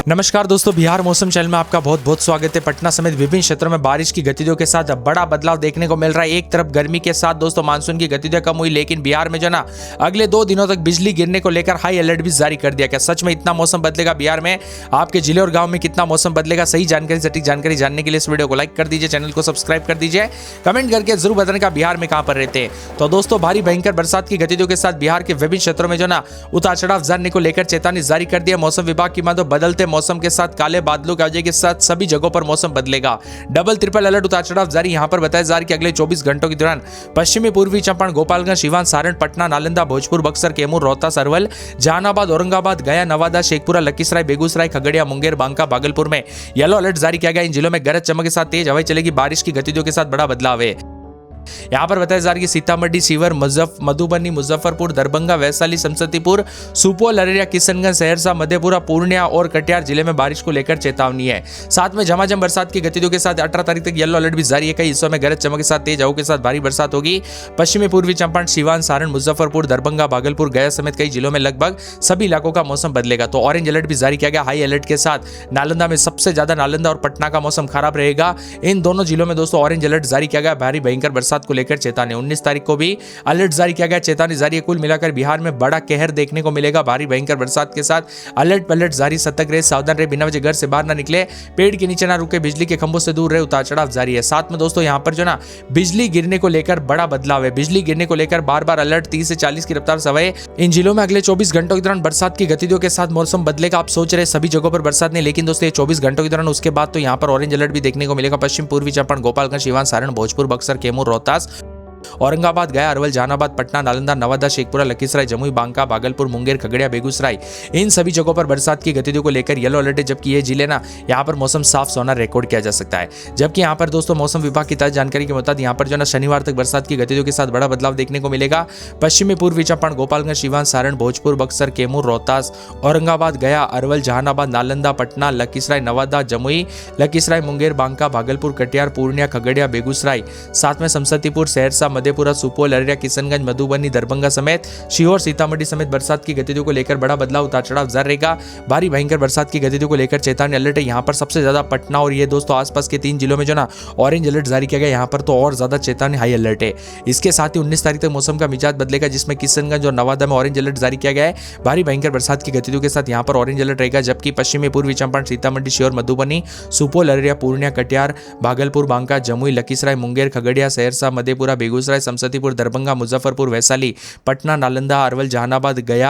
नमस्कार दोस्तों, बिहार मौसम चैनल में आपका बहुत बहुत स्वागत है। पटना समेत विभिन्न क्षेत्रों में बारिश की गतिविधियों के साथ बड़ा बदलाव देखने को मिल रहा है। एक तरफ गर्मी के साथ दोस्तों मानसून की गतिविधियां कम हुई, लेकिन बिहार में जो ना अगले 2 दिनों तक बिजली गिरने को लेकर हाई अलर्ट भी जारी कर दिया। क्या सच में इतना मौसम बदलेगा बिहार में? आपके जिले और गाँव में कितना मौसम बदलेगा? सही जानकारी, सटीक जानकारी जानने के लिए इस वीडियो को लाइक कर दीजिए, चैनल को सब्सक्राइब कर दीजिए, कमेंट करके जरूर बताने का बिहार में कहां पर रहते हैं। तो दोस्तों भारी भयंकर बरसात की गतिविधियों के साथ बिहार के विभिन्न क्षेत्रों में जो ना उतार चढ़ाव जानने को लेकर चेतावनी जारी कर दिया मौसम विभाग की मानो। बदलते मौसम के साथ काले बादलों की वजह के साथ सभी जगहों पर मौसम बदलेगा। डबल ट्रिपल अलर्ट उतार चढ़ाव जारी। यहां पर बताया जा रहा है कि अगले 24 घंटों के दौरान पश्चिमी पूर्वी चंपारण, गोपालगंज, सीवान, सारण, पटना, नालंदा, भोजपुर, बक्सर, कैमूर, रोहतास, अरवल, जहानाबाद, औरंगाबाद, गया, नवादा, शेखपुरा, लखीसराय, बेगूसराय, खगड़िया, मुंगेर, बांका, भागलपुर में येलो अलर्ट जारी किया गया। इन जिलों में गरज चमक के साथ तेज हवाएं चलेगी। बारिश की गतिविधियों के साथ बड़ा बदलाव है। यहाँ पर बताया जा रहा है कि सीतामढ़ी, शिवहर, मधुबनी, मुजफ्फरपुर, दरभंगा, वैशाली, समस्तीपुर, सुपौल, अररिया, किशनगंज, सहरसा, मधेपुरा, पूर्णिया और कटिहार जिले में बारिश को लेकर चेतावनी है। साथ में झमाझम बरसात की गतिविधियों के साथ 18 तारीख तक येलो अलर्ट भी जारी है। कई हिस्सों में गरज चमक के साथ तेज हवाओं के साथ भारी बरसात होगी। पश्चिमी पूर्वी चंपारण, सीवान, सारण, मुजफ्फरपुर, दरभंगा, भागलपुर, गया समेत कई जिलों में लगभग सभी इलाकों का मौसम बदलेगा। तो ऑरेंज अलर्ट भी जारी किया गया। हाई अलर्ट के साथ नालंदा में सबसे ज्यादा नालंदा और पटना का मौसम खराब रहेगा। इन दोनों जिलों में दोस्तों ऑरेंज अलर्ट जारी किया गया। भारी भयंकर बरसात को लेकर चेतावनी। 19 तारीख को भी अलर्ट जारी किया गया, चेतावनी जारी है। कुल मिलाकर बिहार में बड़ा कहर देखने को मिलेगा। भारी भयंकर बरसात के साथ अलर्ट पलट जारी। सतर्क रहे, सावधान रहे, बिना वजह घर से बाहर ना निकले, पेड़ के नीचे ना रुके, बिजली के खंभों से दूर रहे। उतार चढ़ाव जारी है। साथ में दोस्तों यहाँ पर जो ना बिजली गिरने को लेकर बड़ा बदलाव है। बिजली गिरने को लेकर बार बार अलर्ट। 30 से 40 की रफ्तार से हवाएं। इन जिलों में अगले 24 घंटों के दौरान बरसात की गतिविधियों के साथ मौसम बदलेगा। आप सोच रहे सभी जगहों पर बरसात नहीं, लेकिन दोस्तों ये 24 घंटों के दौरान उसके बाद तो यहाँ पर ऑरेंज अलर्ट भी देखने को मिलेगा। पश्चिम पूर्वी चंपारण, गोपालगंज, सीवान, सारण, भोजपुर, बक्सर, कैमूर, रोहतास, औरंगाबाद, गया, अरवल, जहानाबाद, पटना, नालंदा, नवादा, शेखपुरा, लखीसराय, जमुई, बांका, भागलपुर, मुंगेर, खगड़िया, बेगूसराय, इन सभी जगहों पर बरसात की गतिविधियों को लेकर येलो अलर्ट है। जबकि ये जिले ना यहाँ पर मौसम साफ सोना रिकॉर्ड किया जा सकता है। जबकि यहाँ पर दोस्तों मौसम विभाग की ताजा जानकारी के मुताबिक यहाँ पर जो ना शनिवार तक बरसात की गतिविधियों के साथ बड़ा बदलाव देखने को मिलेगा। पश्चिमी पूर्वी चंपारण, गोपालगंज, सीवान, सारण, भोजपुर, बक्सर, कैमूर, रोहतास, औरंगाबाद, गया, अरवल, जहानाबाद, नालंदा, पटना, लखीसराय, नवादा, जमुई, लखीसराय, मुंगेर, बांका, भागलपुर, कटिहार, पूर्णिया, खगड़िया, बेगूसराय, साथ में समस्तीपुर, सहरसा, मधेपुरा, सुपौल, अररिया, किशनगंज, मधुबनी, दरभंगा समेत सीहोर, सीतामढ़ी समेत बरसात की गतिविधियों को लेकर बड़ा बदलाव, उतार चढ़ाव जारी रहेगा। भारी भयंकर बरसात की गतिविधियों को लेकर चेतावनी अलर्ट है। यहाँ पर सबसे ज्यादा पटना और ये दोस्तों आसपास के 3 जिलों में जो ना ऑरेंज अलर्ट जारी किया गया। यहाँ पर तो और ज्यादा चेतावनी, हाई अलर्ट है। इसके साथ ही 19 तारीख तक मौसम का मिजाज बदलेगा, जिसमें किशनगंज और नवादा में ऑरेंज अलर्ट जारी किया गया है। भारी भयंकर बरसात की गतिविधियों के साथ यहाँ पर ऑरेंज अलर्ट रहेगा। जबकि पश्चिमी पूर्वी चंपारण, सीतामढ़ी, सीहोर, मधुबनी, सुपौल, अररिया, पूर्णिया, कटिहार, भागलपुर, बांका, जमुई, लखीसराय, मुंगेर, खगड़िया, सहरसा, मधेपुरा, बेगूसराय, समस्तीपुर, दरभंगा, मुजफ्फरपुर, वैशाली, पटना, नालंदा, अरवल, जहानाबाद, गया,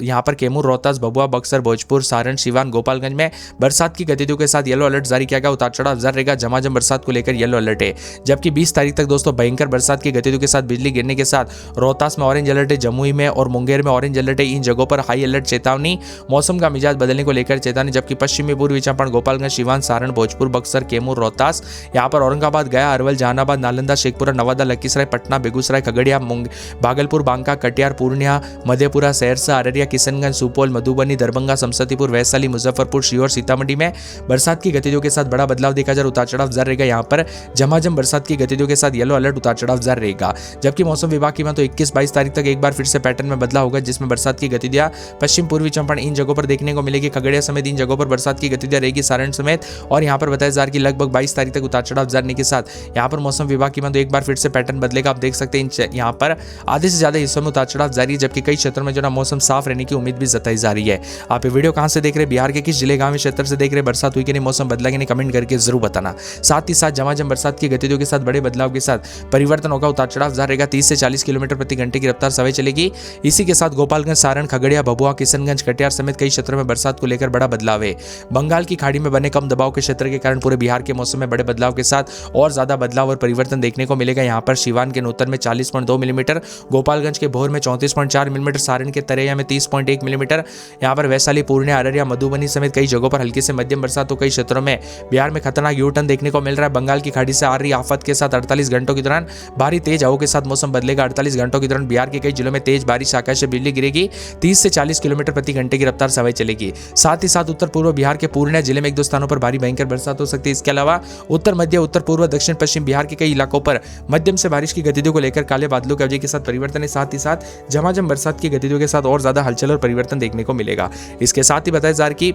यहाँ पर कैमूर, रोहतास, भभुआ, बक्सर, भोजपुर, सारण, सीवान, गोपालगंज में बरसात की गतिविधियों के साथ येलो अलर्ट जारी किया गया। उतार चढ़ाव जारी रहेगा। झमाझम बरसात को लेकर येलो अलर्ट है। जबकि 20 तारीख तक दोस्तों भयंकर बरसात की गतिविधियों के साथ बिजली गिरने के साथ रोहतास में ऑरेंज अलर्ट है, जमुई में और मुंगेर में ऑरेंज अलर्ट है। इन जगहों पर हाई अलर्ट चेतावनी, मौसम का मिजाज बदलने को लेकर चेतावनी। जबकि पश्चिमी पूर्वी चंपारण, गोपालगंज, सीवान, सारण, भोजपुर, बक्सर, कैमूर, रोहतास, यहाँ पर औरंगाबाद, गया, अरवल, जहानाबाद, नालंदा, शेखपुरा, नवादा, लखीसराय, पटना, बेगूसराय, खगड़िया, भागलपुर, बांका, कटिहार, पूर्णिया, मधेपुरा, सहरसा, अररिया, किशनगंज, सुपौल, मधुबनी, दरभंगा, समस्तीपुर, वैशाली, मुजफ्फरपुर, सीहोर, सीतामढ़ी में बरसात की गतिविधियों के साथ बड़ा बदलाव देखा जा रहा है। उतार चढ़ाव जारी रहेगा। यहाँ पर झमाझम बरसात की गतिविधियों के साथ येलो अलर्ट, उतार चढ़ाव जारी रहेगा। जबकि मौसम विभाग की माने तो 21-22 तारीख तक एक बार फिर से पैटर्न में बदलाव होगा, जिसमें बरसात की गतिविधियां पश्चिम पूर्वी चंपारण इन जगहों पर देखने को मिलेगी। खगड़िया समेत इन जगहों पर बरसात की गतिविधियां रहेगी, सारण समेत। और यहाँ पर बताया जा रहा है कि लगभग 22 तारीख तक उतार चढ़ाव जारी के साथ यहाँ पर मौसम विभाग की माने तो एक बार फिर से पैटर्न बदलेगा। आप देख सकते हैं यहाँ पर आधे से ज्यादा हिस्सों में उतार चढ़ाव जारी है। जबकि कई क्षेत्रों में जो ना मौसम साफ रहने की उम्मीद भी जताई जा रही है। आप ये वीडियो कहां से देख रहे हैं? बिहार के किस जिले, गांव, क्षेत्र से देख रहे हैं? बरसात हुई कि नहीं, मौसम बदला कि नहीं, कमेंट करके जरूर बताना। साथ ही साथ झमाझम बरसात की गतिविधियों के साथ बड़े बदलाव के साथ परिवर्तन होगा। उतार चढ़ाव जारी रहेगा। 30 से 40 किलोमीटर प्रति घंटे की रफ्तार से हवाएं चलेगी। इसी के साथ गोपालगंज, सारण, खगड़िया, भभुआ, किशनगंज, कटिहार समेत कई क्षेत्रों में बरसात को लेकर बड़ा बदलाव है। बंगाल की खाड़ी में बने कम दबाव के क्षेत्र के कारण पूरे बिहार के मौसम में बड़े बदलाव के साथ और ज्यादा बदलाव और परिवर्तन देखने को मिलेगा। यहाँ पर सीवान के नूतन में 40.2 मिलीमीटर, गोपालगंज के भोर में 34.4 मिलीमीटर, सारण के तरैया में 30.1 मिलीमीटर, यहाँ पर वैशाली, पूर्णिया, अररिया, मधुबनी समेत कई जगहों पर हल्की से मध्यम बरसात तो कई क्षेत्रों में बिहार में खतरनाक यू टर्न देखने को मिल रहा है। बंगाल की खाड़ी से आ रही आफत के साथ 48 घंटों के दौरान भारी तेज हवाओं के साथ मौसम बदलेगा। 48 घंटों के दौरान बिहार के कई जिलों में तेज बारिश, आकाश से बिजली गिरेगी। 30 से 40 किलोमीटर प्रति घंटे की रफ्तार से हवाएं चलेगी। साथ ही साथ उत्तर पूर्व बिहार के पूर्णिया जिले में 1-2 स्थानों पर भारी भयंकर बरसात हो सकती है। इसके अलावा उत्तर मध्य, उत्तर पूर्व, दक्षिण पश्चिम बिहार के कई इलाकों पर मध्यम से बारिश की गतिविधियों को लेकर काले बादलों की वजह के साथ परिवर्तन है। साथ ही साथ झमाझम बरसात की गतिविधियों के साथ और ज्यादा हलचल और परिवर्तन देखने को मिलेगा। इसके साथ ही बताया जा रहा है कि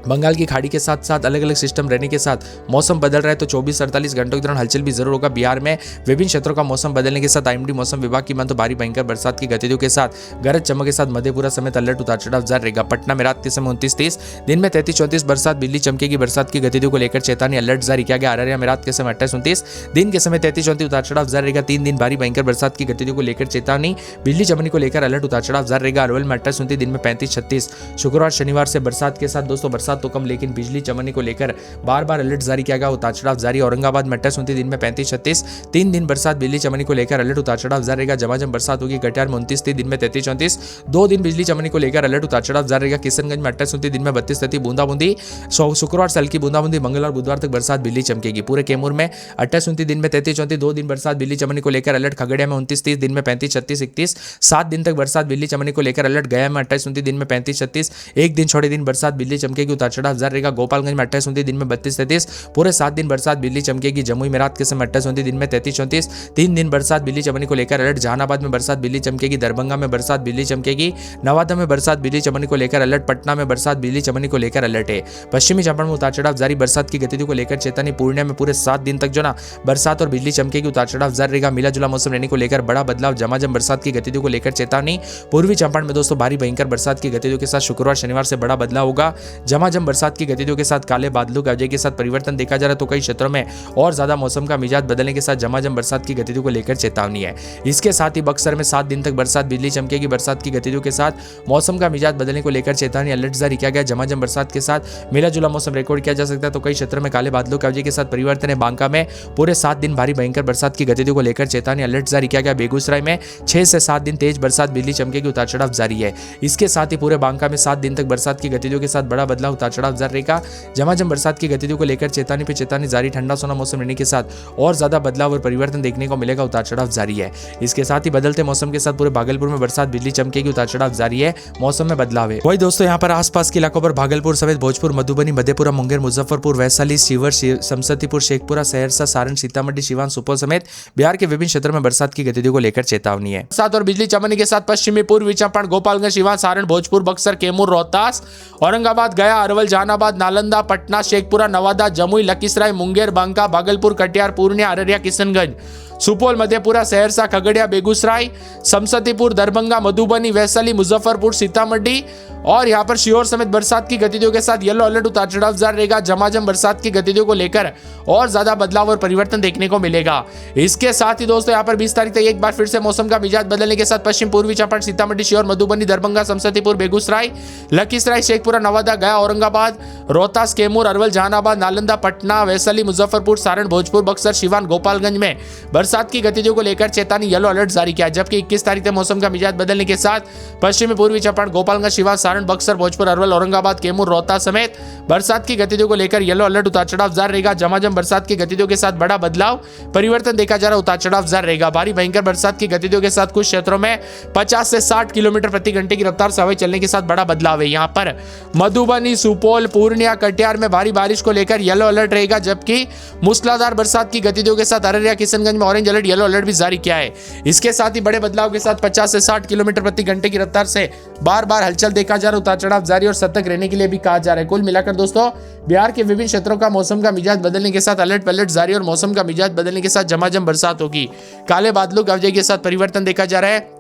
बंगाल की खाड़ी के साथ साथ अलग अलग सिस्टम रहने के साथ मौसम बदल रहा है, तो 24-48 घंटों के दौरान हलचल भी जरूर होगा। बिहार में विभिन्न क्षेत्रों का मौसम बदलने के साथ आईएमडी मौसम विभाग की मान तो भारी भयंकर बरसात की गतिविधियों के साथ गरज चमक के साथ मधेपुरा समेत अलर्ट उतार चढ़ाव जारी रहेगा। पटना में रात के समय 29-30, दिन में 33-34 बरसात, बिजली चमकेगी। बरसात की गतिविधियों को लेकर चेतावनी अलर्ट जारी किया गया। अररिया में रात के समय 28-29, दिन के समय 33-34 उतार चढ़ाव जारी रहेगा। 3 दिन भारी भयंकर बरसात की गतिविधियों को लेकर चेतावनी, बिजली चमकने को लेकर अलर्ट उतार चढ़ाव जारी रहेगा। अरवल में 28-29, दिन में 35-36। शुक्रवार शनिवार से बरसात के साथ दोस्तों बरसात तो कम लेकिन बिजली चमकने को लेकर बार बार अलर्ट जारी किया गया। उतार चढ़ाव जारी। औरंगाबाद में 28-29, दिन में 35-36, 3 दिन बरसात, बिजली चमकने को लेकर अलर्ट उतार चढ़ाव जारी रहेगा। झमाझम बरसात होगी। कटिहार में 29-30, दिन में 33-34, 2 दिन बिजली चमकने को लेकर अलर्ट उतार चढ़ाव जारी रहेगा। किशनगंज में 28-29, दिन में 32-33 बूंदाबूंदी। शुक्रवार से हल्की बूंदाबूंदी, मंगलवार बुधवार तक बरसात, बिजली चमकेगी। पूरे कैमूर में 28-29, दिन में 33-34, 2 दिन बरसात, बिजली चमकने को लेकर अलर्ट। खगड़िया में 29-30, दिन में 35-36, 31, 7 दिन तक बरसात, बिजली चमकने को लेकर अलर्ट। गया में 28-29, दिन में 35-36, 1 दिन छोड़े दिन बरसात, बिजली चमकेगी। उतार चढ़ाव जारी रहेगा। गोपालगंज में 28-29, दिन में 32-33, पूरे 7 दिन बरसात, बिजली चमकेगी। जमुई में रात के समय 28-29, दिन में 33-34, 3 दिन बरसात, बिजली चमकने को लेकर अलर्ट। जहानाबाद में बरसात, बिजली चमकेगी। दरभंगा में बरसात, बिजली चमकेगी। नवादा में बरसात, बिजली चमकने को लेकर अलर्ट। पटना में बरसात, बिजली चमकने को लेकर अलर्ट है। पश्चिमी चंपारण में उतार चढ़ाव जारी, बरसात की गतिविधियों को लेकर चेतावनी। पूर्णिया में पूरे 7 दिन तक जो ना बरसात और बिजली चमकेगी। उतार चढ़ाव जारी रहेगा। मिला जुला मौसम रहने को लेकर बड़ा बदलाव। झमाझम बरसात की गतिविधियों को लेकर चेतावनी। पूर्वी चंपारण में दोस्तों भारी भयंकर बरसात की गतिविधियों के साथ शुक्रवार शनिवार से बड़ा बदलाव होगा। झमाझम बरसात की गतिविधियों के साथ काले बादलों की वजह के साथ परिवर्तन देखा जा रहा है, तो कई क्षेत्रों में और ज्यादा मौसम का मिजाज बदलने के साथ झमाझम बरसात की गतिविधियों को लेकर चेतावनी है। इसके साथ ही बक्सर में 7 दिन तक बरसात, बिजली चमकेगी। बरसात की गतिविधियों के साथ मौसम का मिजाज बदलने को लेकर चेतावनी अलर्ट जारी किया गया। झमाझम बरसात के साथ मिला जुला मौसम रिकॉर्ड किया जा सकता है, तो कई क्षेत्रों में काले बादलों की वजह के साथ परिवर्तन है। बांका में पूरे 7 दिन भारी भयंकर बरसात की गतिविधियों को लेकर चेतावनी अलर्ट जारी किया गया। बेगूसराय में 6 से 7 दिन तेज बरसात, बिजली चमकेगी। उतार चढ़ाव जारी है। इसके साथ ही पूरे बांका में 7 दिन तक बरसात की गतिविधियों के साथ बड़ा बदलाव, उतार चढ़ाव जारी रहेगा। झमाझम बरसात की गतिविधियों को लेकर चेतावनी पे चेतावनी जारी। ठंडा सोना मौसम रहने के साथ और ज्यादा बदलाव और परिवर्तन देखने को मिलेगा। उतार चढ़ाव जारी है। इसके साथ ही बदलते मौसम के साथ पूरे भागलपुर में बरसात, बिजली चमकेगी। उतार चढ़ाव जारी है। मौसम में बदलाव है। वही दोस्तों यहाँ पर आसपास के इलाकों पर भागलपुर समेत भोजपुर, मधुबनी, मधेपुरा, मुंगेर, मुजफ्फरपुर, वैशाली, शिवर, समस्तीपुर, शेखपुरा, सहरसा, सारण, सीतामढ़ी, सिवान, सुपौल समेत बिहार के विभिन्न क्षेत्रों में बरसात की गतिविधियों को लेकर चेतावनी है। बरसात और बिजली चमकने के साथ पश्चिमी, पूर्वी चंपारण, गोपालगंज, सिवान, सारण, भोजपुर, बक्सर, कैमूर, रोहतास, औरंगाबाद, गया, अरवल, जहानाबाद, नालंदा, पटना, शेखपुरा, नवादा, जमुई, लखीसराय, मुंगेर, बांका, भागलपुर, कटिहार, पूर्णिया, अररिया, किशनगंज, सुपौल, मधेपुरा, सहरसा, खगड़िया, बेगूसराय, समस्तीपुर, दरभंगा, मधुबनी, वैशाली, मुजफ्फरपुर, सीतामढ़ी और यहाँ पर शियोर समेत बरसात की गतिविधियों के साथ येलो अलर्ट उतार चढ़ाव जारी रहेगा। झमाझम बरसात की गतिविधियों को लेकर और ज्यादा बदलाव और परिवर्तन देखने को मिलेगा। इसके साथ ही दोस्तों यहाँ पर 20 तारीख तक एक बार फिर से मौसम का मिजाज बदलने के साथ पश्चिम, पूर्वी चंपारण, सीतामढ़ी, शियोर, मधुबनी, दरभंगा, समस्तीपुर, बेगूसराय, लखीसराय, शेखपुरा, नवादा, गया, औरंगाबाद, रोहतास, कैमूर, अरवल, जहानाबाद, नालंदा, पटना, वैशाली, मुजफ्फरपुर, सारण, भोजपुर, बक्सर, सिवान, गोपालगंज में बरसात की गतिविधियों को लेकर चेतावनी येलो अलर्ट जारी किया। जबकि 21 तारीख तक मौसम का मिजाज बदलने के साथ पश्चिमी, पूर्वी चंपारण, गोपालगंज, सिवान, सारण, बक्सर, भोजपुर, अरवल, औरंगाबाद, कैमूर, रोहतास समेत बरसात की गतिविधियों को लेकर येलो अलर्ट उतार चढ़ाव जारी रहेगा। झमाझम बरसात की गतिविधियों के साथ बड़ा बदलाव, परिवर्तन देखा जा रहा है, उतार चढ़ाव जारी रहेगा। भारी भयंकर बरसात की गतिविधियों के साथ कुछ क्षेत्रों में 50 से 60 किलोमीटर प्रति घंटे की रफ्तार से हवाएं चलने के साथ बड़ा बदलाव है। यहाँ पर मधुबनी, सुपौल, पूर्णिया, कटिहार में भारी बारिश को लेकर येलो अलर्ट रहेगा। जबकि मूसलाधार बरसात की गतिविधियों के साथ अररिया, किशनगंज में ऑरेंज अलर्ट, येलो अलर्ट भी जारी किया है। इसके साथ ही बड़े बदलाव के साथ 50 से 60 किलोमीटर प्रति घंटे की रफ्तार से बार बार हलचल देखा जा रहा है, उतार चढ़ाव जारी और सतर्क रहने के लिए भी कहा जा रहा है। कुल मिलाकर दोस्तों बिहार के विभिन्न क्षेत्रों का मौसम का मिजाज बदलने के साथ अलर्ट पलट जारी और मौसम का मिजाज बदलने के साथ झमाझम बरसात होगी। काले बादलों की वजह के साथ परिवर्तन देखा जा रहा है।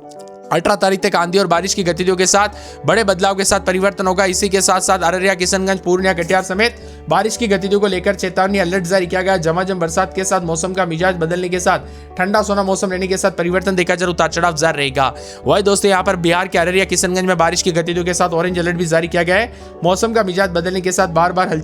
18 तारीख तक आंधी और बारिश की गतिविधियों के साथ बड़े बदलाव के साथ परिवर्तन होगा। इसी के साथ साथ अररिया, किशनगंज, पूर्णिया, कटिहार समेत बारिश की गतिविधियों को लेकर चेतावनी अलर्ट जारी किया गया। झमाझम बरसात के साथ मौसम का मिजाज बदलने के साथ ठंडा सोना मौसम रहने के साथ परिवर्तन देखा जा रहा, उतार चढ़ाव जारी रहेगा। वही दोस्तों यहाँ पर बिहार के अररिया, किशनगंज में बारिश की गतिविधियों के साथ ऑरेंज अलर्ट भी जारी किया गया है। मौसम का मिजाज बदलने के साथ बार बार हलचल